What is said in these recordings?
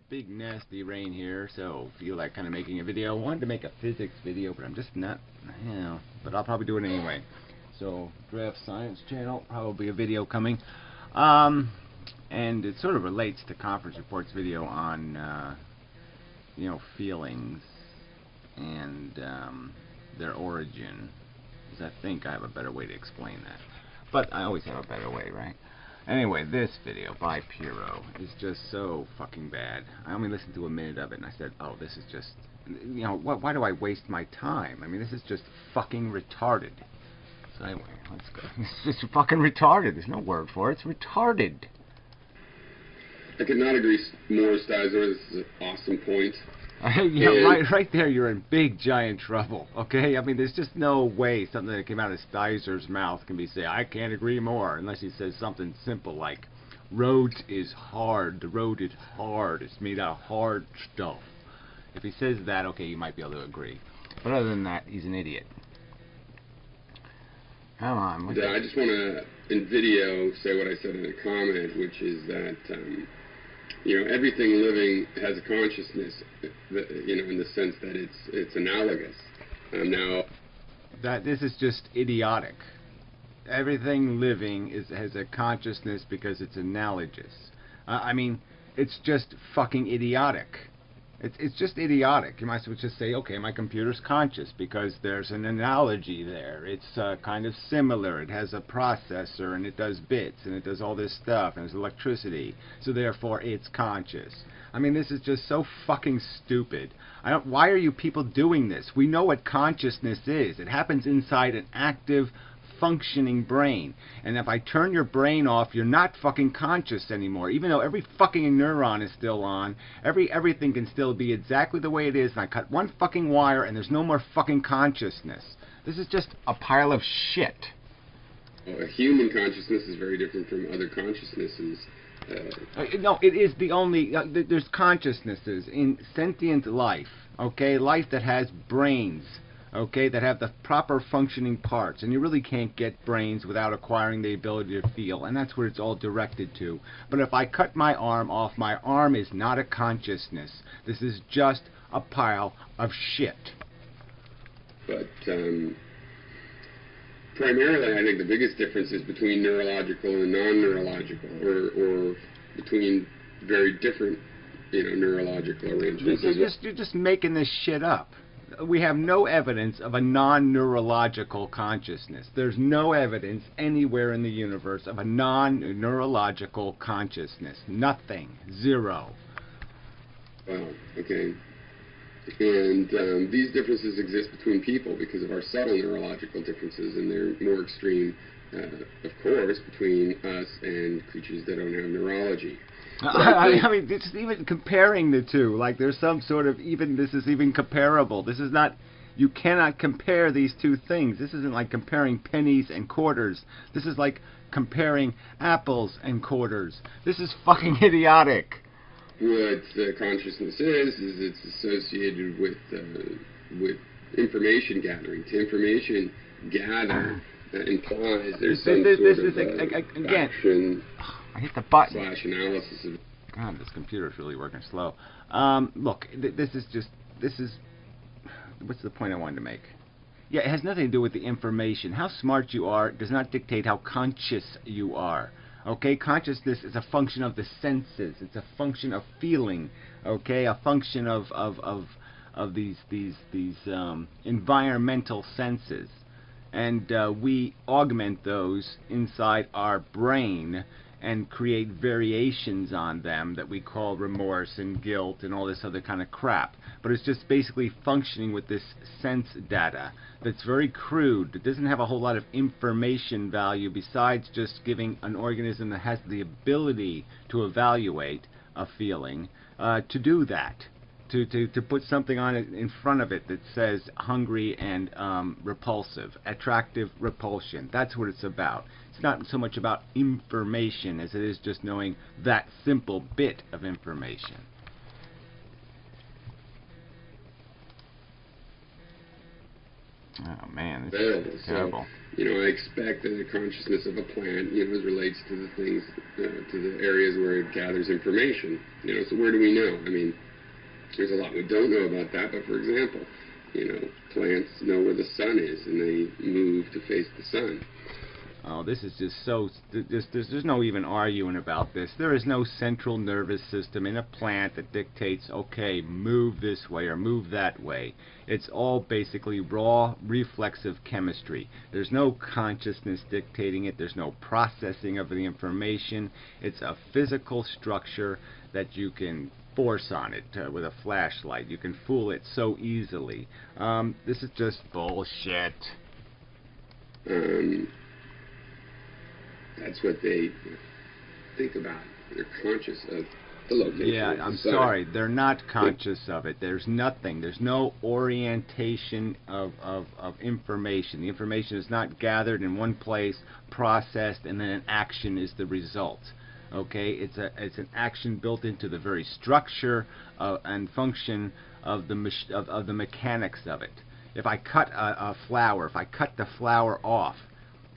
big nasty rain here, so feel like kind of making a video. I wanted to make a physics video, but I'm just not, you know, but I'll probably do it anyway. So Draft Science channel, probably a video coming. And it sort of relates to Conference Report's video on you know, feelings and their origin. Because I think I have a better way to explain that. But I always have a better way, right? Anyway, this video by Piro is just so fucking bad. I only listened to a minute of it and I said, oh, this is just, you know, why do I waste my time? I mean, this is just fucking retarded. So anyway, let's go. This is just fucking retarded. There's no word for it. It's retarded. I could not agree more, Stizer. This is an awesome point. Yeah, right there, you're in big giant trouble. Okay, I mean, there's just no way something that came out of Stizer's mouth can be say, I can't agree more, unless he says something simple like, roads is hard. The road is hard. It's made out of hard stuff. If he says that, okay, you might be able to agree. But other than that, he's an idiot. Come on. Yeah, I just want to, in video, say what I said in a comment, which is that, you know, everything living has a consciousness, you know, in the sense that it's analogous. Now, that this is just idiotic. Everything living has a consciousness because it's analogous. I mean, it's just fucking idiotic. It's just idiotic. You might as well just say, okay, my computer's conscious because there's an analogy there. It's kind of similar. It has a processor and it does bits and it does all this stuff and there's electricity. So therefore, it's conscious. I mean, this is just so fucking stupid. Why are you people doing this? We know what consciousness is. It happens inside an active, functioning brain, and if I turn your brain off, you're not fucking conscious anymore, even though every fucking neuron is still on, everything can still be exactly the way it is, and I cut one fucking wire and there's no more fucking consciousness. This is just a pile of shit. A human consciousness is very different from other consciousnesses. No, it is the only, there's consciousnesses in sentient life, okay, life that has brains, okay, that have the proper functioning parts, and you really can't get brains without acquiring the ability to feel, and that's what it's all directed to. But if I cut my arm off, my arm is not a consciousness. This is just a pile of shit. But primarily, I think the biggest difference is between neurological and non-neurological, or between very different, you know, neurological arrangements. You're just making this shit up. We have no evidence of a non-neurological consciousness. There's no evidence anywhere in the universe of a non-neurological consciousness. Nothing. Zero. Wow. Okay. And these differences exist between people because of our subtle neurological differences, and they're more extreme, of course, between us and creatures that don't have neurology. I mean, just even comparing the two, like there's some sort of, this is even comparable. This is not, you cannot compare these two things. This isn't like comparing pennies and quarters. This is like comparing apples and quarters. This is fucking idiotic. What consciousness is it's associated with information gathering. To information gather implies there's some sort of action. I hit the button. / analysis of. God, this computer's really working slow. Look, this is, what's the point I wanted to make? Yeah, it has nothing to do with the information. How smart you are does not dictate how conscious you are. Okay, consciousness is a function of the senses. It's a function of feeling. Okay, a function of these environmental senses, and we augment those inside our brain and create variations on them that we call remorse and guilt and all this other kind of crap. But it's just basically functioning with this sense data that's very crude. It doesn't have a whole lot of information value besides just giving an organism that has the ability to evaluate a feeling to do that. To put something on it in front of it that says hungry and repulsive, attractive repulsion. That's what it's about. It's not so much about information as it is just knowing that simple bit of information. Oh man, this available. is terrible. So, I expect that the consciousness of a plant, relates to the things, to the areas where it gathers information. So where do we know? I mean, there's a lot we don't know about that, but for example, plants know where the sun is, and they move to face the sun. Oh, this is just so, there's no even arguing about this. There is no central nervous system in a plant that dictates, okay, move this way or move that way. It's all basically raw, reflexive chemistry. There's no consciousness dictating it. There's no processing of the information. It's a physical structure that you can force on it with a flashlight. You can fool it so easily. This is just bullshit. That's what they think about. They're conscious of the location. Yeah, I'm sorry. They're not conscious of it. There's nothing. There's no orientation of information. The information is not gathered in one place, processed, and then an action is the result. Okay, it's an action built into the very structure and function of the mechanics of it. If I cut a flower, if I cut the flower off,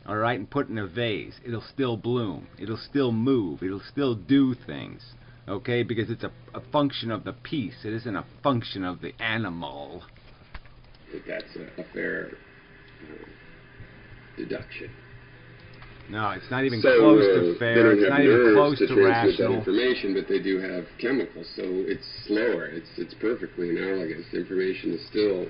all right, and put it in a vase, it'll still bloom, it'll still move, it'll still do things, okay, because it's a function of the piece. It isn't a function of the animal. I think that's a fair deduction. No, it's not even close to fair. It's not even close to rational. Information, but they do have chemicals, so it's slower. It's perfectly analogous. Information is still.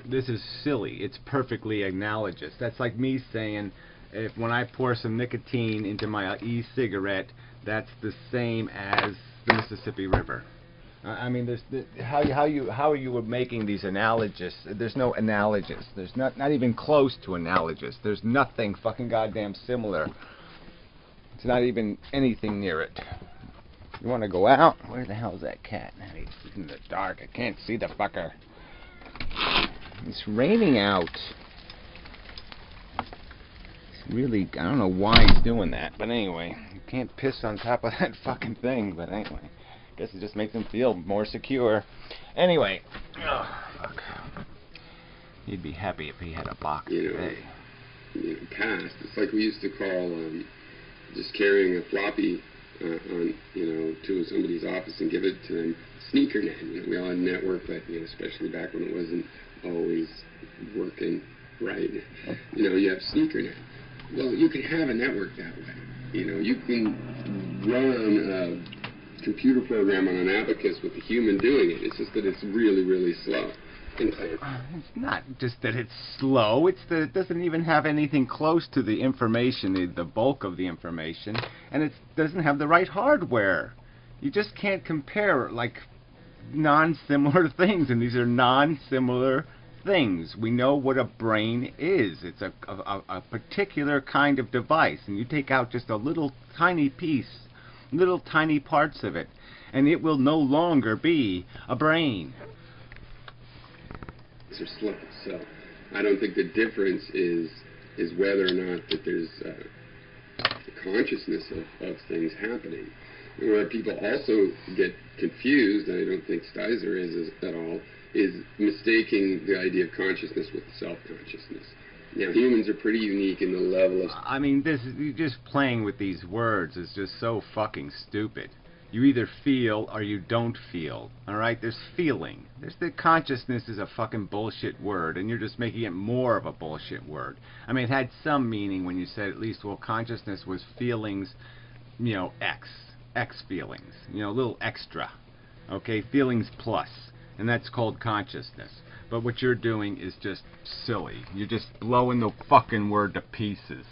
This is silly. It's perfectly analogous. That's like me saying, if when I pour some nicotine into my e-cigarette, that's the same as the Mississippi River. I mean, how are you making these analogies? There's no analogies. There's not even close to analogous. There's nothing fucking goddamn similar. It's not even anything near it. You want to go out? Where the hell is that cat? He's in the dark. I can't see the fucker. It's raining out. It's really, I don't know why he's doing that, but anyway, you can't piss on top of that fucking thing, but anyway. Guess it just makes him feel more secure. Anyway, fuck. He'd be happy if he had a box today. Past. It's like we used to call just carrying a floppy on, to somebody's office and give it to them. Sneaker net. We all had a network, but especially back when it wasn't always working right. You have sneaker net. Well, you can have a network that way. You can run a computer program on an abacus with a human doing it. It's just that it's really, really slow. It's not just that it's slow. It's that it doesn't even have anything close to the information, the bulk of the information, and it doesn't have the right hardware. You just can't compare like non-similar things, and these are non-similar things. We know what a brain is. It's a particular kind of device, and you take out just a little tiny piece, little tiny parts of it, and it will no longer be a brain. Are slow, so I don't think the difference is whether or not that there's consciousness of things happening. Where people also get confused, and I don't think Stizer is at all, is mistaking the idea of consciousness with self-consciousness. Now, humans are pretty unique in the level of... I mean, you're just playing with these words is just so fucking stupid. You either feel or you don't feel. Alright? There's feeling. The consciousness is a fucking bullshit word, and you're just making it more of a bullshit word. I mean, it had some meaning when you said at least, well, consciousness was feelings, X feelings. A little extra. Okay? Feelings plus. And that's called consciousness. But what you're doing is just silly. You're just blowing the fucking word to pieces.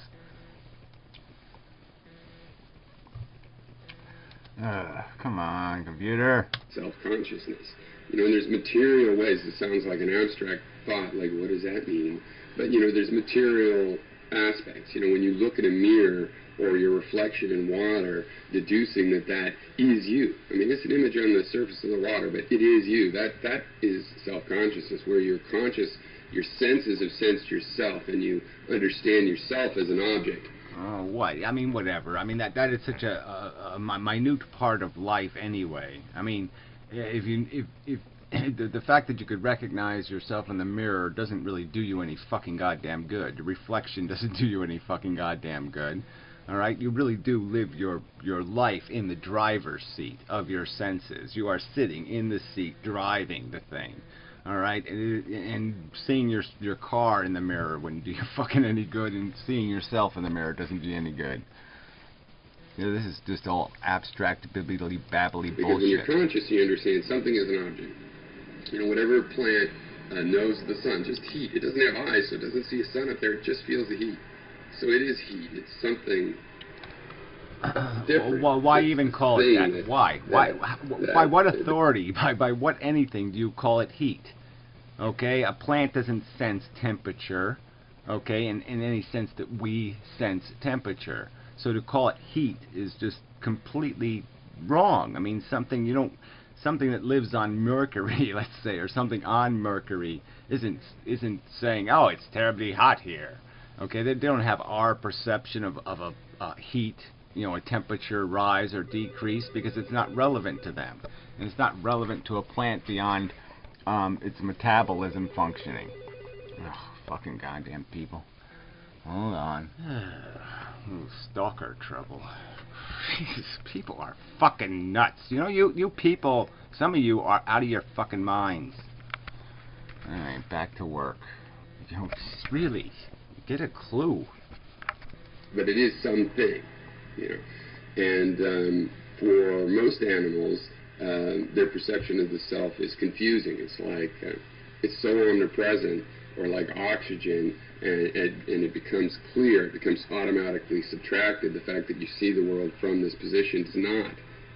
Come on, computer. Self-consciousness. And there's material ways. It sounds like an abstract thought, like what does that mean? But, there's material aspects. When you look at a mirror or your reflection in water, deducing that is you. I mean, it's an image on the surface of the water, but it is you. That is self-consciousness, where you're conscious, your senses have sensed yourself, and you understand yourself as an object. Oh, what? I mean, whatever. I mean, that is such a minute part of life anyway. I mean, if the fact that you could recognize yourself in the mirror doesn't really do you any fucking goddamn good. The reflection doesn't do you any fucking goddamn good. All right, you really do live your life in the driver's seat of your senses. You are sitting in the seat driving the thing. All right, and seeing your car in the mirror wouldn't do you fucking any good, and seeing yourself in the mirror doesn't do you any good. You know, this is just all abstract, bibbly babbly bullshit. Because when you're conscious, you understand something is an object. You know, whatever plant knows the sun, just heat. It doesn't have eyes, so it doesn't see a sun up there. It just feels the heat. So it is heat. It's something different. Well, why even call it that? Why? By what authority? By what anything do you call it heat? Okay, a plant doesn't sense temperature. Okay, in any sense that we sense temperature. So to call it heat is just completely wrong. I mean, something that lives on Mercury, let's say, or something on Mercury isn't saying, oh, it's terribly hot here. Okay, they don't have our perception of a heat, you know, a temperature rise or decrease, because it's not relevant to them, and it's not relevant to a plant beyond its metabolism functioning. Ugh, fucking goddamn people. Hold on. Ooh, stalker trouble. These people are fucking nuts. You know, you people, some of you are out of your fucking minds. Alright, back to work. You know, really, get a clue. But it is something, you know. And for most animals, their perception of the self is confusing. It's like, it's so omnipresent, or like oxygen, and it becomes clear, it becomes automatically subtracted. The fact that you see the world from this position does not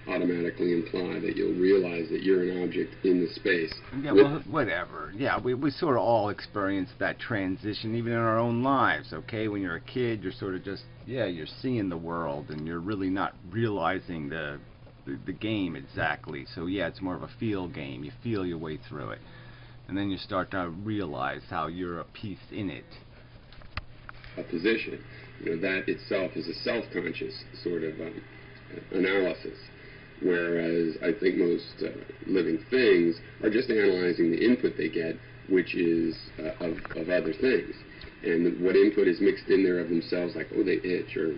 automatically imply that you'll realize that you're an object in the space. Yeah, well, whatever. Yeah, we sort of all experience that transition even in our own lives, okay? When you're a kid, you're sort of just, yeah, you're seeing the world, and you're really not realizing the game exactly. So yeah, it's more of a feel game. You feel your way through it. And then you start to realize how you're a piece in it. A position, you know, that itself is a self-conscious sort of analysis, whereas I think most living things are just analyzing the input they get, which is of other things, and what input is mixed in there of themselves, like, oh, they itch, or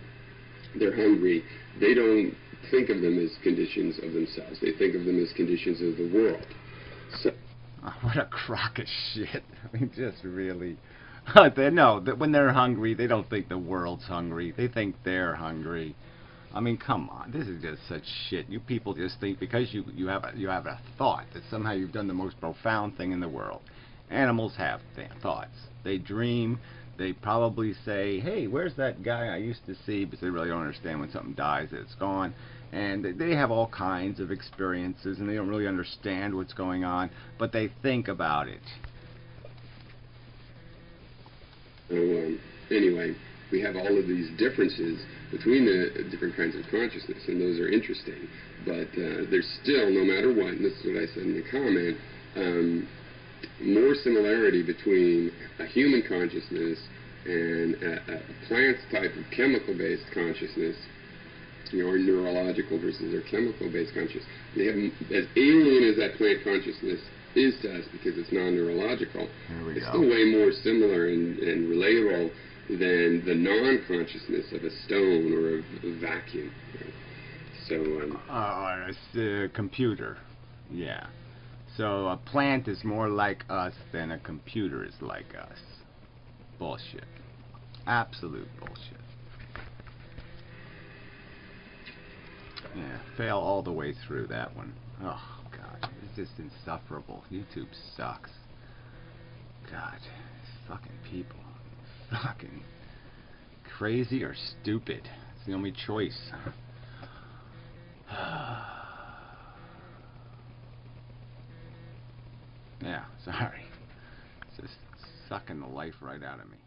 they're hungry. They don't think of them as conditions of themselves. They think of them as conditions of the world. So. Oh, what a crock of shit. I mean, just really. No, when they're hungry, they don't think the world's hungry. They think they're hungry. I mean, come on. This is just such shit. You people just think because you have a thought that somehow you've done the most profound thing in the world. Animals have thoughts. They dream. They probably say, hey, where's that guy I used to see? Because they really don't understand when something dies that it's gone. And they have all kinds of experiences, and they don't really understand what's going on, but they think about it. So, anyway, we have all of these differences between the different kinds of consciousness, and those are interesting. But there's still, no matter what, and this is what I said in the comment, more similarity between a human consciousness and a plant type of chemical-based consciousness, or neurological versus their chemical-based consciousness. They have, as alien as that plant consciousness is to us because it's non-neurological, it's still way more similar and relatable than the non-consciousness of a stone or a vacuum. So, it's a computer, yeah. So a plant is more like us than a computer is like us. Bullshit. Absolute bullshit. Yeah, fail all the way through that one. Oh, God. It's just insufferable. YouTube sucks. God. Fucking people. Fucking crazy or stupid. It's the only choice. Yeah, sorry. It's just sucking the life right out of me.